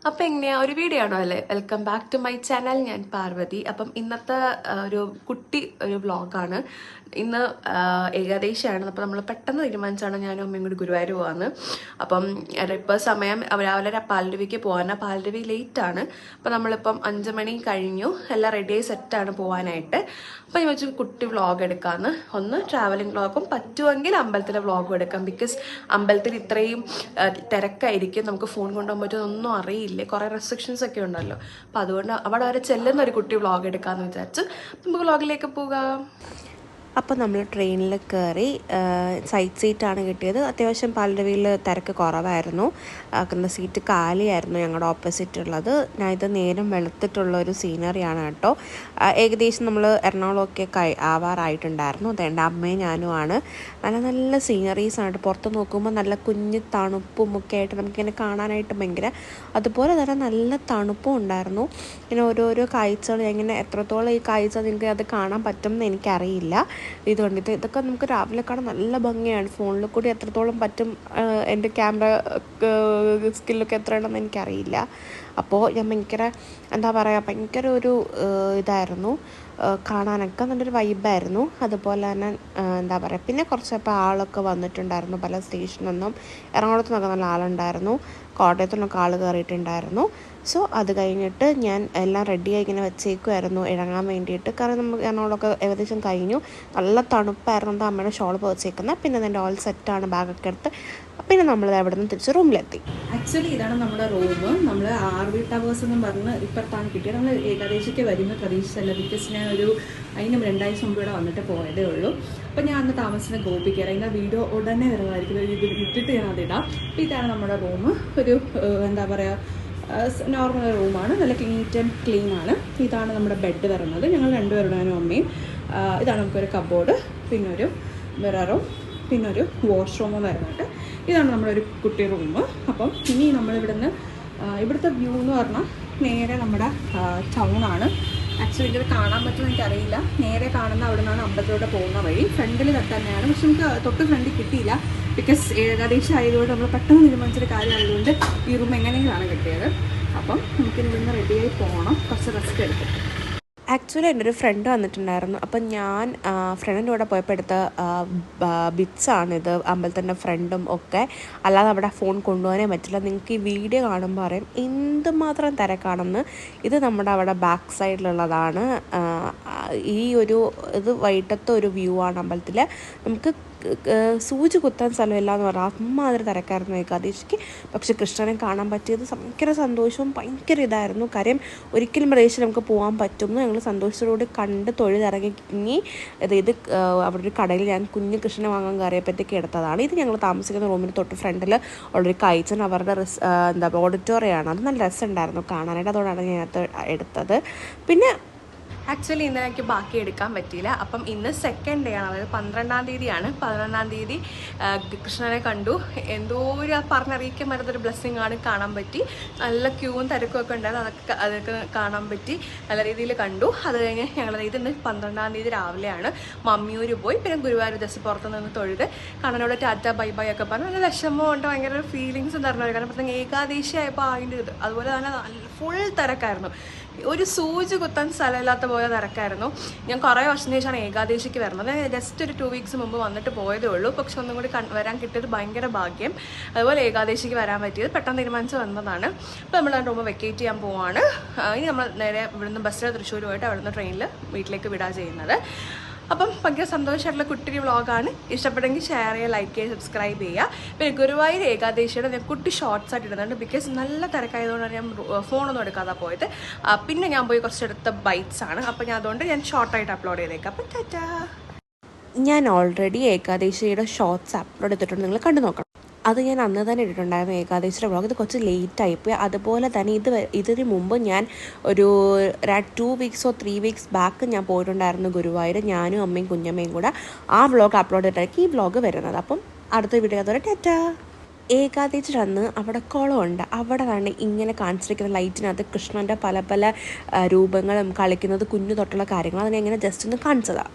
അപ്പം എങ്ങനെയാ ഒരു വീഡിയോ ആണോ അല്ലേ? Welcome back to my channel. ഞാൻ പാർവതി. അപ്പം ഇന്നത്തെ ഒരു കുട്ടി ഒരു വ്ളോഗാണ്. ഇന്ന് ഏകാദശിയാണ്. അപ്പം നമ്മൾ പെട്ടെന്ന് തീരുമാനിച്ചാണ് ഞാനും അമ്മയും കൂടി ഗുരുവായൂർ പോകാമെന്ന്. അപ്പം ഇപ്പോൾ സമയം രാവിലെ പാലരുവിക്ക് പോകാനാണ്. പാലരുവി ലേറ്റാണ്. അപ്പം നമ്മളിപ്പം 5 മണി കഴിഞ്ഞു, എല്ലാം റെഡിയായി സെറ്റാണ് പോകാനായിട്ട്. അപ്പം ഞാൻ വെച്ച് കുട്ടി വ്ളോഗ് എടുക്കാമെന്ന്. ഒന്ന് ട്രാവലിംഗ് വ്ളോഗും പറ്റുമെങ്കിൽ അമ്പലത്തിലെ വ്ളോഗും എടുക്കാം. ബിക്കോസ് അമ്പലത്തിൽ ഇത്രയും തിരക്കായിരിക്കും, നമുക്ക് ഫോൺ കൊണ്ടുപോകാൻ പറ്റുമെന്നൊന്നും അറിയില്ല, കുറേ റെസ്ട്രിക്ഷൻസ് ഒക്കെ ഉണ്ടല്ലോ. അപ്പം അതുകൊണ്ട് അവിടെ വരെ ചെല്ലുന്ന ഒരു കുട്ടി വ്ളോഗ് എടുക്കാമെന്ന് വിചാരിച്ചു. നമുക്ക് വ്ളോഗിലേക്ക് പോകാം. അപ്പോൾ നമ്മൾ ട്രെയിനിൽ കയറി. സൈഡ് സീറ്റാണ് കിട്ടിയത്. അത്യാവശ്യം പാലരുവിയിൽ തിരക്ക് കുറവായിരുന്നു. സീറ്റ് കാലിയായിരുന്നു ഞങ്ങളുടെ ഓപ്പോസിറ്റ് ഉള്ളത്. ഞാൻ ഇത് നേരം വെളുത്തിട്ടുള്ള ഒരു സീനറിയാണ് കേട്ടോ. ഏകദേശം നമ്മൾ എറണാകുളമൊക്കെ ആവാറായിട്ടുണ്ടായിരുന്നു. അതുകൊണ്ട് അമ്മയും ഞാനുമാണ്. നല്ല നല്ല സീനറീസാണ്. പുറത്ത് നോക്കുമ്പോൾ നല്ല കുഞ്ഞ് തണുപ്പും ഒക്കെ ആയിട്ട് നമുക്കിങ്ങനെ കാണാനായിട്ട് ഭയങ്കര, അതുപോലെ തന്നെ നല്ല തണുപ്പും ഉണ്ടായിരുന്നു. ഇങ്ങനെ ഓരോരോ കാഴ്ചകൾ, എങ്ങനെ എത്രത്തോളം ഈ കാഴ്ച നിങ്ങൾക്ക് അത് കാണാൻ പറ്റും എന്ന് എനിക്കറിയില്ല. ഇതുകൊണ്ട് ഇതൊക്കെ നമുക്ക് രാവിലെ കാണാൻ നല്ല ഭംഗിയാണ്. ഫോണിൽ കൂടി എത്രത്തോളം പറ്റും, എൻ്റെ ക്യാമറ സ്കില്ലൊക്കെ എത്രയാണെന്ന് എനിക്കറിയില്ല. അപ്പോൾ ഞാൻ എന്താ പറയുക, ഭയങ്കര ഒരു ഇതായിരുന്നു കാണാനൊക്കെ, നല്ലൊരു വൈബായിരുന്നു. അതുപോലെ തന്നെ എന്താ പറയുക, പിന്നെ കുറച്ചപ്പോൾ ആളൊക്കെ വന്നിട്ടുണ്ടായിരുന്നു. പല സ്റ്റേഷനിൽ നിന്നും എറണാകുളത്ത് നിന്നൊക്കെ നല്ല ആളുണ്ടായിരുന്നു. കോട്ടയത്തു നിന്നൊക്കെ ആൾ കയറിയിട്ടുണ്ടായിരുന്നു. സോ അത് കഴിഞ്ഞിട്ട് ഞാൻ എല്ലാം റെഡിയായി ഇങ്ങനെ വെച്ചേക്കുമായിരുന്നു ഇറങ്ങാൻ വേണ്ടിയിട്ട്. കാരണം നമുക്ക് എറണാകുളമൊക്കെ ഏകദേശം കഴിഞ്ഞു. നല്ല തണുപ്പായിരുന്നു. അമ്മയുടെ ഷോൾ വെച്ചേക്കുന്നത്. പിന്നെ എൻ്റെ ഓൾ സെറ്റാണ്, ബാഗൊക്കെ എടുത്ത് പിന്നെ നമ്മൾ അവിടെ നിന്ന് തിരിച്ച് റൂമിലെത്തി. ആക്ച്വലി ഇതാണ് നമ്മുടെ റൂം. നമ്മൾ RV ടവേഴ്സ് എന്ന് പറഞ്ഞ് ഇപ്പുറത്താണ് കിട്ടിയത്. നമ്മൾ ഏകാദശിക്ക് വരുന്ന പ്രതീക്ഷിച്ചല്ല. ബിക്കോസ് ഞാൻ അതിന് 2 ആഴ്ച മുമ്പ് ഇവിടെ വന്നിട്ട് പോയതേ ഉള്ളൂ. അപ്പോൾ ഞാൻ അന്ന് താമസിക്കുന്ന ഗോപിക്കര. അതിൻ്റെ വീഡിയോ ഉടനെ വരുന്നതായിരിക്കും. ഇത് ഇട്ടിട്ട് ഞാൻ അതിടാം. അപ്പോൾ ഇതാണ് നമ്മുടെ റൂം. ഒരു എന്താ പറയുക, നോർമൽ റൂമാണ്. നല്ല നീറ്റ് ആൻഡ് ക്ലീൻ ആണ്. ഇതാണ് നമ്മുടെ ബെഡ് വരുന്നത്. ഞങ്ങൾ 2 പേരുടെ അമ്മയും. ഇതാണ് നമുക്കൊരു കബോർഡ്, പിന്നെ ഒരു മിററും, പിന്നെ ഒരു വാഷ്റൂമും വരുന്നുണ്ട്. ഇതാണ് നമ്മുടെ ഒരു കുട്ടി റൂം. അപ്പം ഇനി നമ്മളിവിടുന്ന് ഇവിടുത്തെ വ്യൂ എന്ന് പറഞ്ഞാൽ നേരെ നമ്മുടെ ടൗണാണ്. ആക്ച്വലി ഇത് കാണാൻ പറ്റുമെന്ന് എനിക്കറിയില്ല. നേരെ കാണുന്ന അവിടെ നിന്നാണ് അമ്പലത്തിലൂടെ പോകുന്ന വഴി. ഫ്രണ്ടിൽ തന്നെയാണ്, പക്ഷെ നമുക്ക് തൊട്ട് ഫ്രണ്ടിൽ കിട്ടിയില്ല. ബിക്കോസ് ഏകദേശം ആയതുകൊണ്ട് നമ്മൾ പെട്ടെന്ന് തീരുമാനിച്ചൊരു കാര്യമായതുകൊണ്ട് ഈ റൂം എങ്ങനെയെങ്കിലാണ് കിട്ടിയത്. അപ്പം നമുക്കിനി ഇവിടുന്ന് റെഡിയായി പോകണം, കുറച്ച് റെസ്റ്റ് എടുത്തിട്ട്. ആക്ച്വലി എൻ്റെ ഒരു ഫ്രണ്ട് വന്നിട്ടുണ്ടായിരുന്നു. അപ്പം ഞാൻ ഫ്രണ്ടിൻ്റെ കൂടെ പോയപ്പോൾ എടുത്ത ബിറ്റ്സാണിത്, അമ്പലത്തിൻ്റെ ഫ്രണ്ടും ഒക്കെ. അല്ലാതെ അവിടെ ഫോൺ കൊണ്ടുപോകാനേ പറ്റില്ല. നിങ്ങൾക്ക് ഈ വീഡിയോ കാണുമ്പോൾ അറിയാം എന്തുമാത്രം തിരക്കാണെന്ന്. ഇത് നമ്മുടെ അവിടെ ബാക്ക് സൈഡിലുള്ളതാണ്. ഈ ഒരു ഇത് വൈകിട്ടത്തെ ഒരു വ്യൂ ആണ് അമ്പലത്തിൽ. നമുക്ക് സൂചി കുത്താൻ സ്ഥലമില്ല എന്ന് പറഞ്ഞാൽ അമ്മാതിരി തിരക്കായിരുന്നു ഏകാദശിക്ക്. പക്ഷെ കൃഷ്ണനെ കാണാൻ പറ്റിയത് ഭയങ്കര സന്തോഷവും ഭയങ്കര ഇതായിരുന്നു. കാര്യം ഒരിക്കലും പ്രദേശം നമുക്ക് പോകാൻ പറ്റുമെന്ന് ഞങ്ങൾ സന്തോഷത്തോടുകൂടി കണ്ട് തൊഴുതിറങ്ങി. ഇത് അവിടെ ഒരു കടയിൽ ഞാൻ കുഞ്ഞ് കൃഷ്ണനെ വാങ്ങാൻ കയറിയപ്പോഴത്തേക്ക് എടുത്തതാണ്. ഇത് ഞങ്ങൾ താമസിക്കുന്ന റൂമിന് തൊട്ട് ഫ്രണ്ടിൽ ഉള്ളൊരു കാഴ്ച അവരുടെ ഓഡിറ്റോറിയമാണ്. അത് നല്ല രസമുണ്ടായിരുന്നു കാണാനായിട്ട്. അതോടാണ് ഞാനത് എടുത്തത്. പിന്നെ ആക്ച്വലി ഇന്ന് എനിക്ക് ബാക്കി എടുക്കാൻ പറ്റിയില്ല. അപ്പം ഇന്ന് സെക്കൻഡ് ഡേ ആണ്, അതായത് 12-ാം തീയതിയാണ്. 11-ാം തീയതി കൃഷ്ണനെ കണ്ടു. എന്തോ ഒരു പറഞ്ഞറിയിക്കാൻ പറ്റുന്നൊരു ബ്ലെസ്സിങ് ആണ്. കാണാൻ പറ്റി. നല്ല ക്യൂവും തിരക്കും ഒക്കെ ഉണ്ടായിരുന്നു. അതൊക്കെ കാണാൻ പറ്റി, നല്ല രീതിയിൽ കണ്ടു. അത് കഴിഞ്ഞ് ഞങ്ങൾ ഇന്ന് 12-ാം തീയതി രാവിലെയാണ് മമ്മിയൂർ പോയി. പിന്നെ ഗുരുവായൂർ ജസ്റ്റ് പുറത്ത് നിന്ന് തൊഴുത് കാണാനോട് ടാറ്റ ബൈ ബൈ ഒക്കെ പറഞ്ഞു. നല്ല വിഷമം ഉണ്ട്, ഭയങ്കര ഫീലിങ്സ് തരണം. കാരണം പ്രത്യേകം ഏകാദശി ആയപ്പോൾ അതിൻ്റെ ഇത്. അതുപോലെ തന്നെ ഫുൾ തിരക്കായിരുന്നു. ഒരു സൂചി കുത്താൻ സ്ഥലമില്ലാത്ത പോലെ തിരക്കായിരുന്നു. ഞാൻ കുറേ വർഷത്തിന് ശേഷമാണ് ഏകാദശിക്ക് വരുന്നത്. ജസ്റ്റ് ഒരു 2 വീക്സ് മുമ്പ് വന്നിട്ട് പോയതേ ഉള്ളൂ. പക്ഷെ ഒന്നും കൂടി വരാൻ കിട്ടിയത് ഭയങ്കര ഭാഗ്യം. അതുപോലെ ഏകാദശിക്ക് വരാൻ പറ്റിയത് പെട്ടെന്ന് തീരുമാനിച്ച് വന്നതാണ്. അപ്പോൾ നമ്മൾ ആ റൂം വെക്കേറ്റ് ചെയ്യാൻ പോവാണ്. ഇനി നമ്മൾ നേരെ ഇവിടുന്ന് ബസ്സിൽ തൃശ്ശൂർ പോയിട്ട് അവിടുന്ന് ട്രെയിനിൽ വീട്ടിലേക്ക് വിടാൻ ചെയ്യുന്നത്. അപ്പം ഭയങ്കര സന്തോഷമായിട്ടുള്ള കുട്ടി വ്ളോഗാണ്. ഇഷ്ടപ്പെട്ടെങ്കിൽ ഷെയർ ചെയ്യുക, ലൈക്ക് ചെയ്യുക, സബ്സ്ക്രൈബ് ചെയ്യുക. പിന്നെ ഗുരുവായൂർ ഏകാദശിയുടെ ഞാൻ കുട്ടി ഷോർട്സ് ആയിട്ട് ഇടുന്നുണ്ട്. ബിക്കോസ് നല്ല തിരക്കായതുകൊണ്ടാണ് ഞാൻ ഫോണൊന്നും എടുക്കാതെ പോയത്. പിന്നെ ഞാൻ പോയി കുറച്ചെടുത്ത ബൈറ്റ്സ് ആണ്. അപ്പോൾ അതുകൊണ്ട് ഞാൻ ഷോർട്ടായിട്ട് അപ്ലോഡ് ചെയ്തേക്കാം. അപ്പം ടാറ്റാ. ഞാൻ ഓൾറെഡി ഏകാദശിയുടെ ഷോർട്സ് അപ്ലോഡ് ചെയ്തിട്ടുണ്ട്, നിങ്ങൾ കണ്ടു നോക്കണം. അത് ഞാൻ അന്ന് തന്നെ ഇട്ടിട്ടുണ്ടായിരുന്നു ഏകാദശിയുടെ വ്ളോഗ്. ഇത് കുറച്ച് ലേറ്റായിപ്പോയി. അതുപോലെ തന്നെ ഇതിന് മുമ്പ് ഞാൻ ഒരു 2 വീക്സോ 3 വീക്സ് ബാക്ക് ഞാൻ പോയിട്ടുണ്ടായിരുന്നു ഗുരുവായൂർ. ഞാനും അമ്മയും കുഞ്ഞമ്മയും കൂടെ ആ വ്ളോഗ് അപ്ലോഡ് ചെയ്തിട്ടായിരിക്കും ഈ വ്ളോഗ് വരുന്നത്. അപ്പം അടുത്ത വീഡിയോ അതുവരെ ടാറ്റാ. ഏകാദശിയുടെ അന്ന് അവിടെ കുളമുണ്ട്. അവിടെ തന്നെ ഇങ്ങനെ കാണിച്ചിരിക്കുന്ന ലൈറ്റിനകത്ത് കൃഷ്ണൻ്റെ പല പല രൂപങ്ങളും കളിക്കുന്നത്, കുഞ്ഞു തൊട്ടുള്ള കാര്യങ്ങൾ, അതിനെ ഇങ്ങനെ ജസ്റ്റ് ഒന്ന് കാണിച്ചതാണ്.